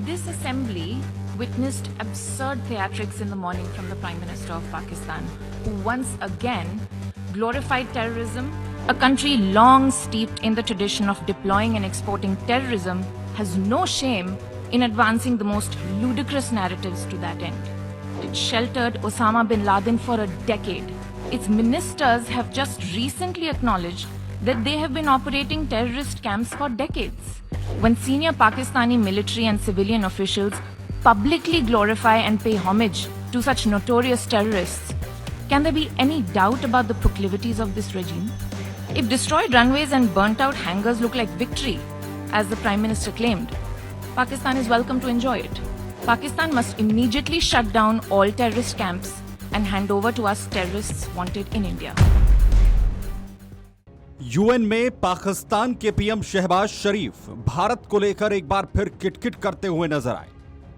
This assembly witnessed absurd theatrics in the morning from the Prime Minister of Pakistan, who once again glorified terrorism. A country long steeped in the tradition of deploying and exporting terrorism has no shame in advancing the most ludicrous narratives to that end. It sheltered Osama bin Laden for a decade. Its ministers have just recently acknowledged that they have been operating terrorist camps for decades. When senior Pakistani military and civilian officials publicly glorify and pay homage to such notorious terrorists, can there be any doubt about the proclivities of this regime? If destroyed runways and burnt out hangars look like victory, as the Prime Minister claimed, Pakistan is welcome to enjoy it. Pakistan must immediately shut down all terrorist camps and hand over to us terrorists wanted in India. UN में पाकिस्तान के PM Shahbaz शरीफ भारत को लेकर एक बार फिर किटकिट करते हुए नजर आए।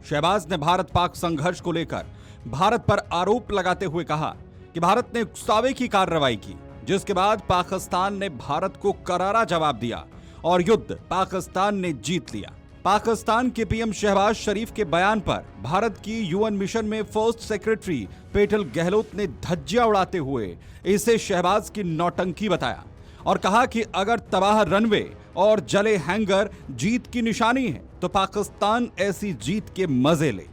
शहबाज ने भारत पाक संघर्ष को लेकर भारत पर आरोप लगाते हुए कहा कि भारत ने उकसावे की कार्रवाई की, जिसके बाद पाकिस्तान ने भारत को करारा जवाब दिया और युद्ध पाकिस्तान ने जीत लिया। पाकिस्तान के पीएम शहबाज शरीफ के बयान पर भारत की यूएन मिशन में फर्स्ट सेक्रेटरी पेटल गहलोत ने धज्जियां उड़ाते हुए इसे शहबाज की नौटंकी बताया और कहा कि अगर तबाह रनवे और जले हैंगर जीत की निशानी है तो पाकिस्तान ऐसी जीत के मजे ले।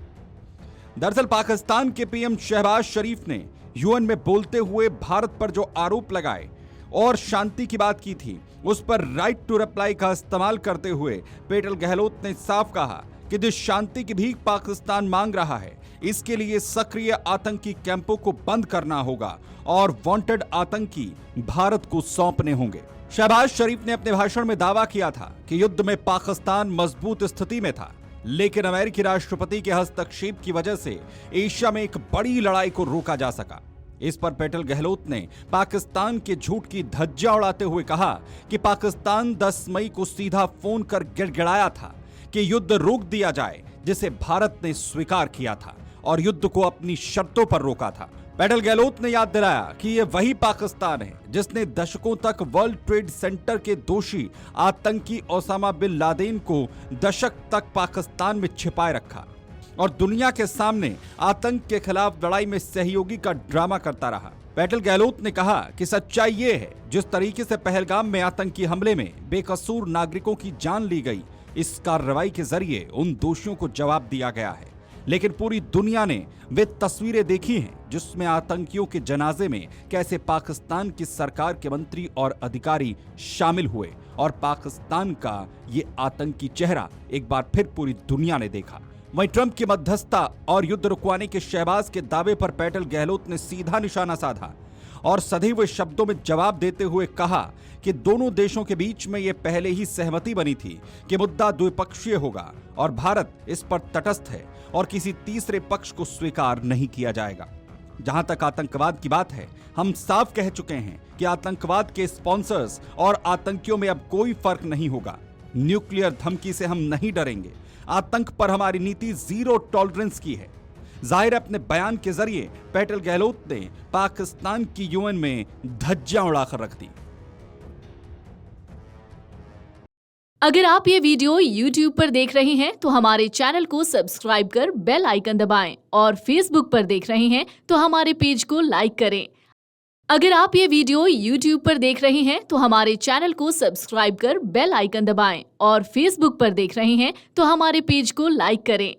दरअसल पाकिस्तान के पीएम शहबाज शरीफ ने यूएन में बोलते हुए भारत पर जो आरोप लगाए और शांति की बात की थी, उस पर राइट टू रिप्लाई का इस्तेमाल करते हुए पेटल गहलोत ने साफ कहा कि जिस शांति की भीख पाकिस्तान मांग रहा है, इसके लिए सक्रिय आतंकी कैंपों को बंद करना होगा और वांटेड आतंकी भारत को सौंपने होंगे। शहबाज शरीफ ने अपने भाषण में दावा किया था कि युद्ध में पाकिस्तान मजबूत स्थिति में था, लेकिन अमेरिकी राष्ट्रपति के हस्तक्षेप की वजह से एशिया में एक बड़ी लड़ाई को रोका जा सका। इस पर पेटल गहलोत ने पाकिस्तान के झूठ की धज्जियां उड़ाते हुए कहा कि पाकिस्तान 10 मई को सीधा फोन कर गिड़गिड़ाया था कि युद्ध रोक दिया जाए, जिसे भारत ने स्वीकार किया था और युद्ध को अपनी शर्तों पर रोका था। पेटल गहलोत ने याद दिलाया कि यह वही पाकिस्तान है जिसने दशकों तक वर्ल्ड ट्रेड सेंटर के दोषी आतंकी ओसामा बिन लादेन को दशक तक पाकिस्तान में छिपाए रखा और दुनिया के सामने आतंक के खिलाफ लड़ाई में सहयोगी का ड्रामा करता रहा। पेटल गहलोत ने कहा कि सच्चाई ये है, जिस तरीके से पहलगाम में आतंकी हमले में बेकसूर नागरिकों की जान ली गई, इस कार्रवाई के जरिए उन दोषियों को जवाब दिया गया है। लेकिन पूरी दुनिया ने वे तस्वीरें देखी हैं जिसमें आतंकियों के जनाजे में कैसे पाकिस्तान की सरकार के मंत्री और अधिकारी शामिल हुए और पाकिस्तान का ये आतंकी चेहरा एक बार फिर पूरी दुनिया ने देखा। वहीं ट्रंप की मध्यस्थता और युद्ध रुकवाने के शहबाज के दावे पर पेटल गहलोत ने सीधा निशाना साधा और सधे हुए शब्दों में जवाब देते हुए कहा कि दोनों देशों के बीच में यह पहले ही सहमति बनी थी कि मुद्दा द्विपक्षीय होगा और भारत इस पर तटस्थ है और किसी तीसरे पक्ष को स्वीकार नहीं किया जाएगा। जहां तक आतंकवाद की बात है, हम साफ कह चुके हैं कि आतंकवाद के स्पॉन्सर्स और आतंकियों में अब कोई फर्क नहीं होगा। न्यूक्लियर धमकी से हम नहीं डरेंगे। आतंक पर हमारी नीति जीरो टॉलरेंस की है। जाहिर अपने बयान के जरिए पेटल गहलोत ने पाकिस्तान की यूएन में धज्जियां उड़ाकर रख दी। अगर आप ये वीडियो YouTube पर देख रहे हैं तो हमारे चैनल को सब्सक्राइब कर बेल आइकन दबाएं और Facebook पर देख रहे हैं तो हमारे पेज को लाइक करें। अगर आप ये वीडियो YouTube पर देख रहे हैं तो हमारे चैनल को सब्सक्राइब कर बेल आइकन दबाएं और Facebook पर देख रहे हैं तो हमारे पेज को लाइक करें।